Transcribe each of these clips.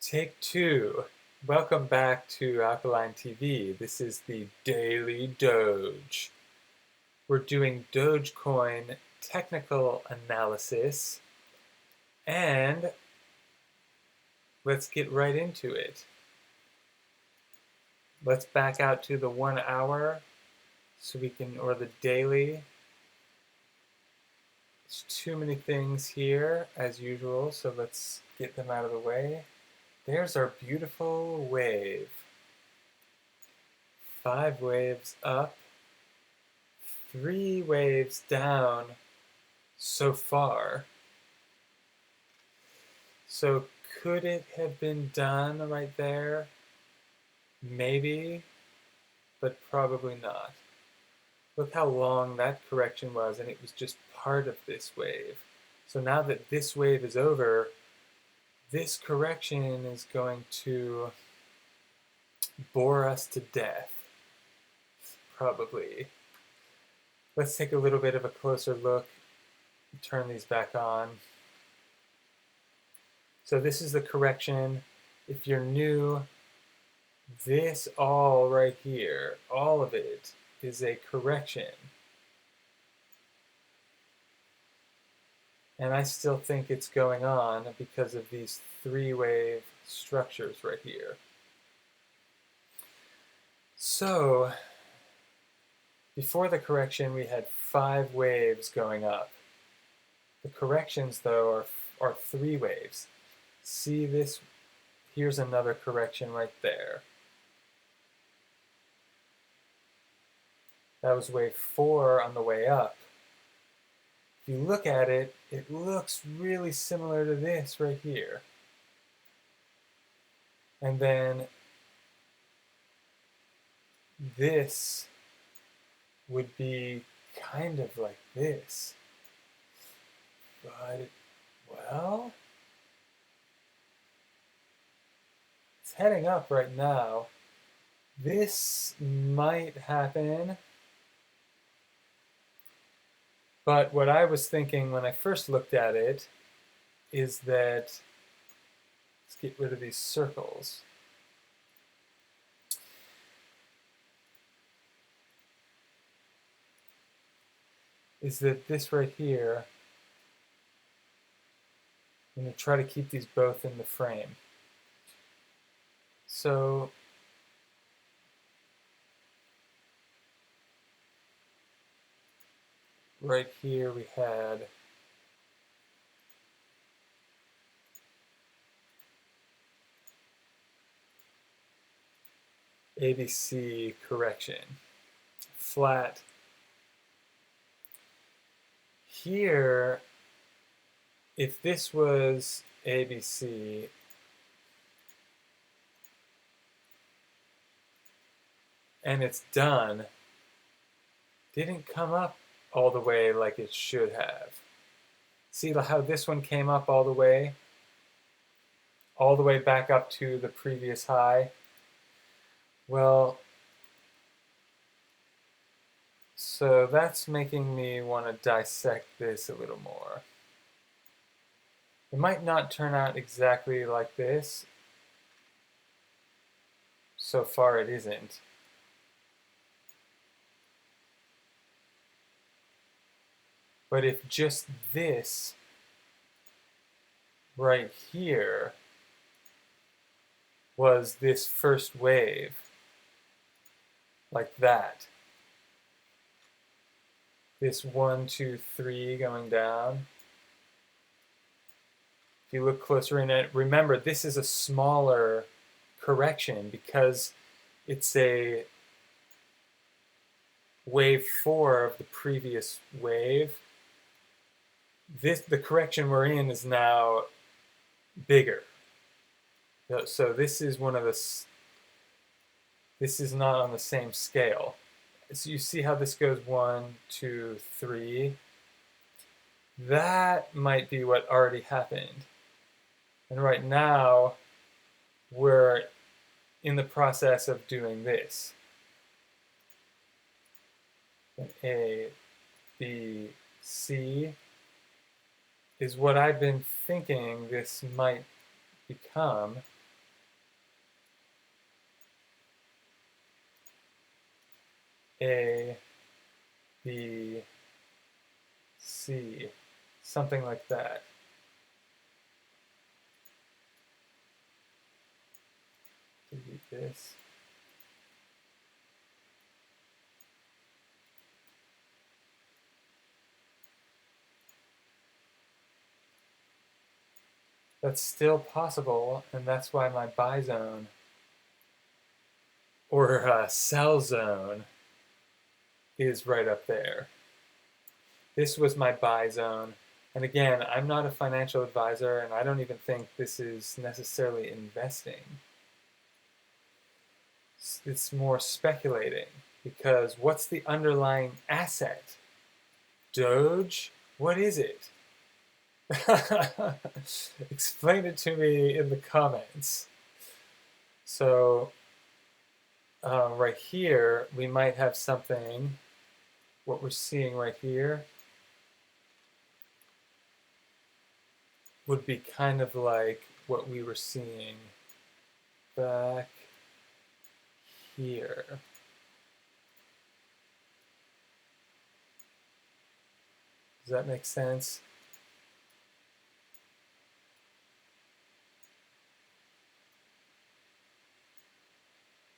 Take two. Welcome back to Alkaline TV. This is the Daily Doge. We're doing Dogecoin technical analysis, and let's get right into it. Let's back out to the 1 hour so we can, or the daily. There's too many things here as usual, so let's get them out of the way. There's our beautiful wave. 5 waves up, 3 waves down so far. So could it have been done right there? Maybe, but probably not. Look how long that correction was, and it was just part of this wave. So now that this wave is over, this correction is going to bore us to death, probably. Let's take a little bit of a closer look. Turn these back on. So this is the correction. If you're new, this all right here, all of it is a correction. And I still think it's going on because of these 3-wave structures right here. So before the correction, we had 5 waves going up. The corrections, though, are 3 waves. See this? Here's another correction right there. That was wave 4 on the way up. If you look at it, it looks really similar to this right here. And then this would be kind of like this. But, well, it's heading up right now. This might happen. But what I was thinking when I first looked at it is that, let's get rid of these circles. Is that this right here, I'm going to try to keep these both in the frame. So right here we had ABC correction, flat. Here, if this was ABC, and it's done, didn't come up all the way like it should have. See how this one came up all the way back up to the previous high? Well, so that's making me want to dissect this a little more. It might not turn out exactly like this. So far it isn't. But if just this right here was this first wave, like that, this 1, 2, 3 going down. If you look closer in it, remember this is a smaller correction because it's a wave 4 of the previous wave. The correction we're in is now bigger. So this is this is not on the same scale. So you see how this goes 1, 2, 3. That might be what already happened. And right now, we're in the process of doing this. A, B, C is what I've been thinking this might become. A, B, C, something like that. Delete this. That's still possible, and that's why my buy zone or sell zone is right up there. This was my buy zone. And again, I'm not a financial advisor, and I don't even think this is necessarily investing. It's more speculating, because what's the underlying asset? Doge? What is it? Explain it to me in the comments. So right here, we might have something, what we're seeing right here would be kind of like what we were seeing back here. Does that make sense?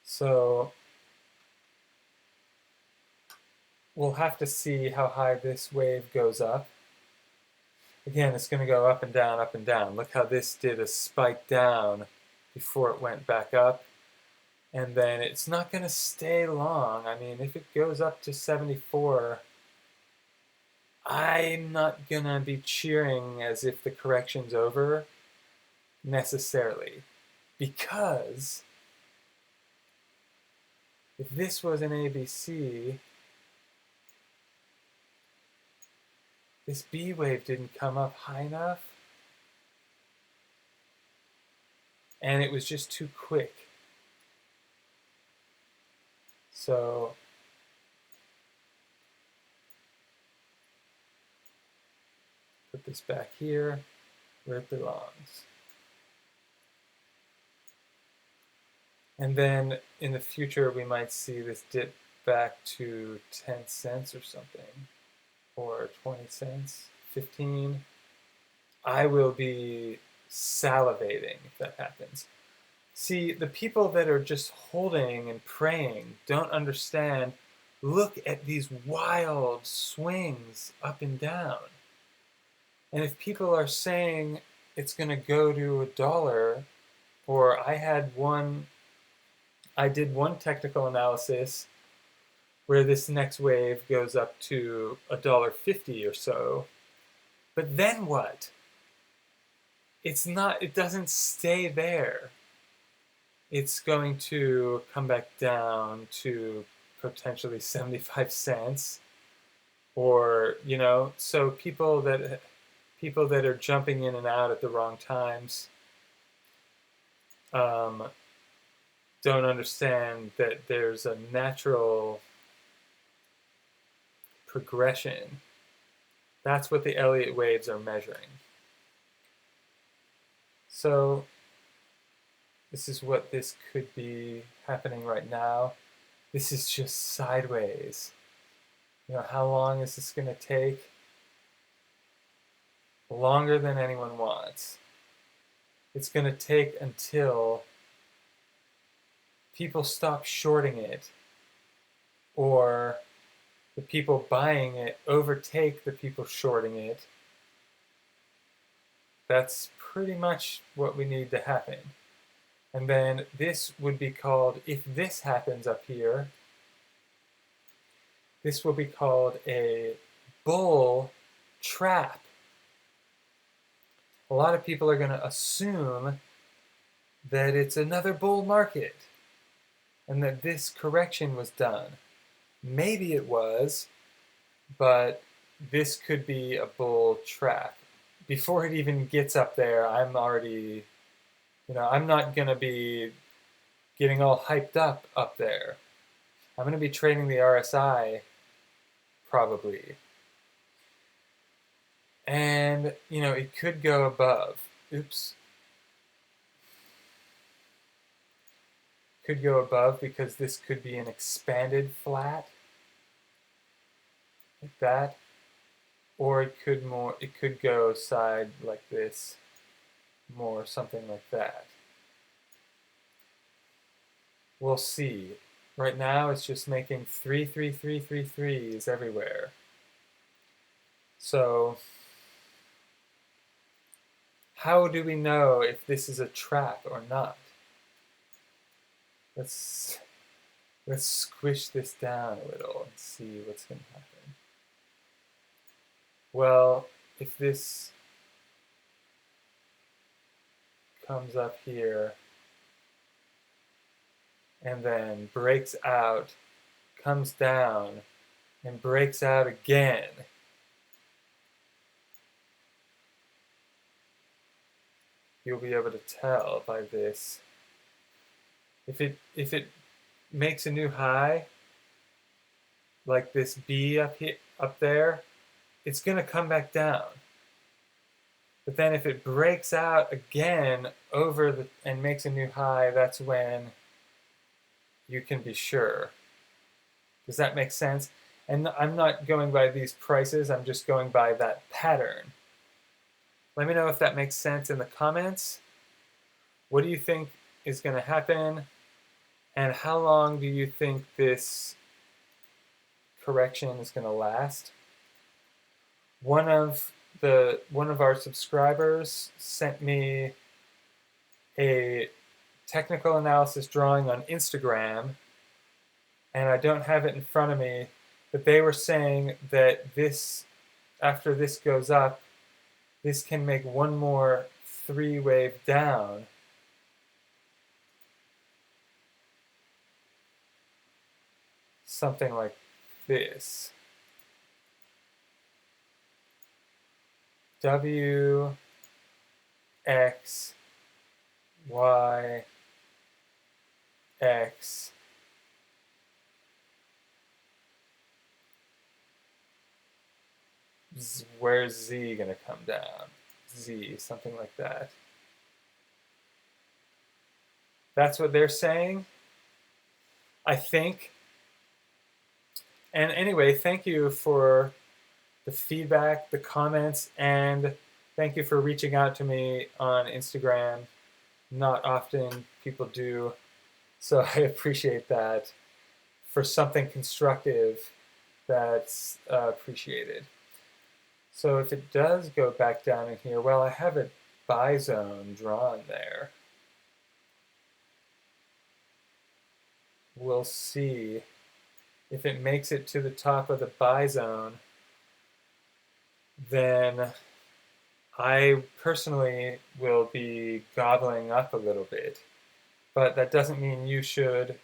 So we'll have to see how high this wave goes up. Again, it's going to go up and down, up and down. Look how this did a spike down before it went back up. And then it's not going to stay long. I mean, if it goes up to 74, I'm not going to be cheering as if the correction's over necessarily. Because if this was an ABC, this B wave didn't come up high enough, and it was just too quick. So put this back here where it belongs. And then in the future, we might see this dip back to 10 cents or something, or 20 cents, 15. I will be salivating if that happens. See, the people that are just holding and praying don't understand. Look at these wild swings up and down. And if people are saying it's going to go to $1, or I did one technical analysis where this next wave goes up to $1.50 or so. But then what? It doesn't stay there. It's going to come back down to potentially 75 cents, or, so people that are jumping in and out at the wrong times don't understand that there's a natural progression. That's what the Elliott waves are measuring. So this is what this could be happening right now. This is just sideways. How long is this going to take? Longer than anyone wants. It's going to take until people stop shorting it, or the people buying it overtake the people shorting it. That's pretty much what we need to happen. And then this would be called, if this happens up here, this will be called a bull trap. A lot of people are going to assume that it's another bull market and that this correction was done. Maybe it was, but this could be a bull trap. Before it even gets up there, I'm already, I'm not going to be getting all hyped up there. I'm going to be trading the RSI probably. And, it could go above. Oops. Could go above because this could be an expanded flat. like that, or it could go side like this, more something like that. We'll see. Right now it's just making 3, 3, 3, 3, 3s everywhere. So how do we know if this is a trap or not? Let's squish this down a little and see what's going to happen. Well, if this comes up here and then breaks out, comes down, and breaks out again, you'll be able to tell by this. If it makes a new high, like this B up there, it's going to come back down. But then if it breaks out again and makes a new high, that's when you can be sure. Does that make sense? And I'm not going by these prices, I'm just going by that pattern. Let me know if that makes sense in the comments. What do you think is going to happen? And how long do you think this correction is going to last? One of our subscribers sent me a technical analysis drawing on Instagram, and I don't have it in front of me, but they were saying that after this goes up, this can make one more 3-wave down. Something like this. W, X, Y, X, where's Z going to come down? Z, something like that. That's what they're saying, I think. And anyway, thank you for the feedback, the comments, and thank you for reaching out to me on Instagram. Not often people do, so I appreciate that. For something constructive, that's appreciated. So if it does go back down in here, well, I have a buy zone drawn there. We'll see if it makes it to the top of the buy zone. Then I personally will be gobbling up a little bit. But that doesn't mean you should,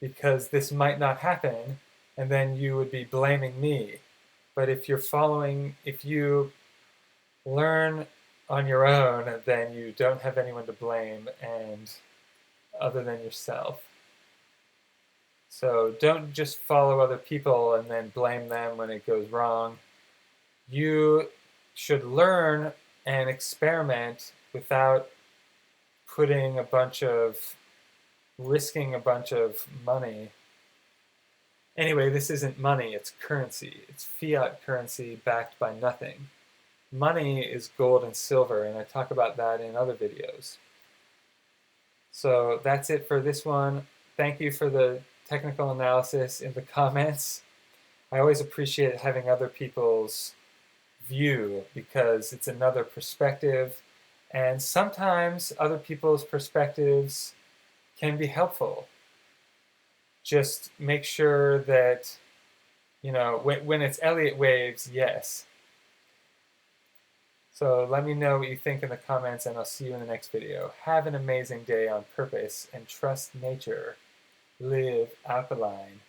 because this might not happen, and then you would be blaming me. But if you learn on your own, then you don't have anyone to blame other than yourself. So don't just follow other people and then blame them when it goes wrong. You should learn and experiment without risking a bunch of money. Anyway, this isn't money, it's currency. It's fiat currency backed by nothing. Money is gold and silver, and I talk about that in other videos. So that's it for this one. Thank you for the technical analysis in the comments. I always appreciate having other people's view because it's another perspective, and sometimes other people's perspectives can be helpful. Just make sure that, when it's Elliott waves, yes. So let me know what you think in the comments, and I'll see you in the next video. Have an amazing day on purpose and trust nature. Live alkaline.